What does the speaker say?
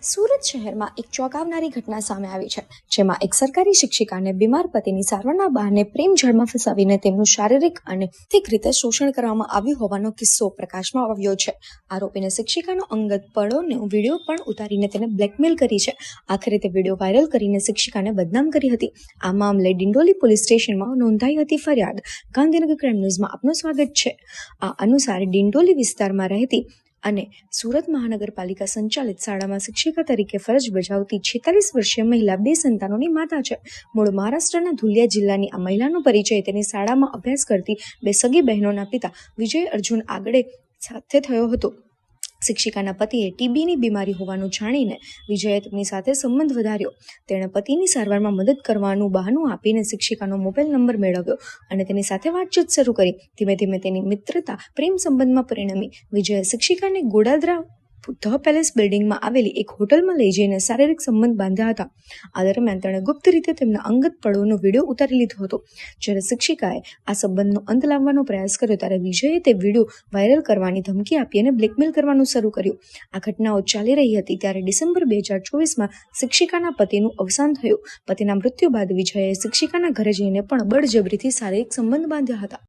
સુરત શહેરમાં એક ચોંકાવનારી ઘટના સામે આવી છે, જેમાં એક સરકારી શિક્ષિકાને બીમાર પતિની સારવારના બહાને પ્રેમ જળમાં ફસાવીને તેમનું શારીરિક અને આર્થિક રીતે શોષણ કરવામાં આવ્યું હોવાનો કિસ્સો પ્રકાશમાં આવ્યો છે. આરોપીને શિક્ષિકાનો અંગત પળોનો વિડીયો પણ ઉતારીને તેને બ્લેકમેલ કરી છે. આખરે તે વિડીયો વાયરલ કરીને શિક્ષિકાને બદનામ કરી હતી. આ મામલે ડિંડોલી પોલીસ સ્ટેશનમાં નોંધાઈ હતી ફરિયાદ. ગાંધીનગર ક્રાઇમ ન્યૂઝમાં આપનું સ્વાગત છે. આ અનુસાર ડિંડોલી વિસ્તારમાં રહેતી અને સુરત મહાનગરપાલિકા સંચાલિત શાળામાં શિક્ષિકા તરીકે ફરજ બજાવતી 46 વર્ષીય મહિલા 2 સંતાનોની માતા છે. મૂળ મહારાષ્ટ્રના ધુલિયા જિલ્લાની આ મહિલાનો પરિચય તેની શાળામાં અભ્યાસ કરતી 2 સગી બહેનોના પિતા વિજય અર્જુન આગળે સાથે થયો હતો. શિક્ષિકાના પતિએ ટીબીની બીમારી હોવાનું જાણીને વિજયે તેમની સાથે સંબંધ વધાર્યો. તેણે પતિની સારવારમાં મદદ કરવાનું બહાનું આપીને શિક્ષિકાનો મોબાઈલ નંબર મેળવ્યો અને તેની સાથે વાતચીત શરૂ કરી. ધીમે ધીમે તેની મિત્રતા પ્રેમ સંબંધમાં પરિણમી. વિજયે શિક્ષિકાને ગોડાદરા ધ પેલેસ બિલ્ડિંગમાં આવેલી એક હોટલમાં લઈ જઈને શારીરિક સંબંધ બાંધ્યા હતા. આ દરમિયાન તેણે ગુપ્ત રીતે તેમના અંગત પળોનો વિડીયો ઉતારી લીધો હતો. જ્યારે શિક્ષિકાએ આ સંબંધનો અંત લાવવાનો પ્રયાસ કર્યો ત્યારે વિજયે તે વિડીયો વાયરલ કરવાની ધમકી આપી અને બ્લેકમેલ કરવાનું શરૂ કર્યું. આ ઘટનાઓ ચાલી રહી હતી ત્યારે ડિસેમ્બર 2024માં શિક્ષિકાના પતિનું અવસાન થયું. પતિના મૃત્યુ બાદ વિજયે શિક્ષિકાના ઘરે જઈને પણ બળજબરીથી શારીરિક સંબંધ બાંધ્યા હતા.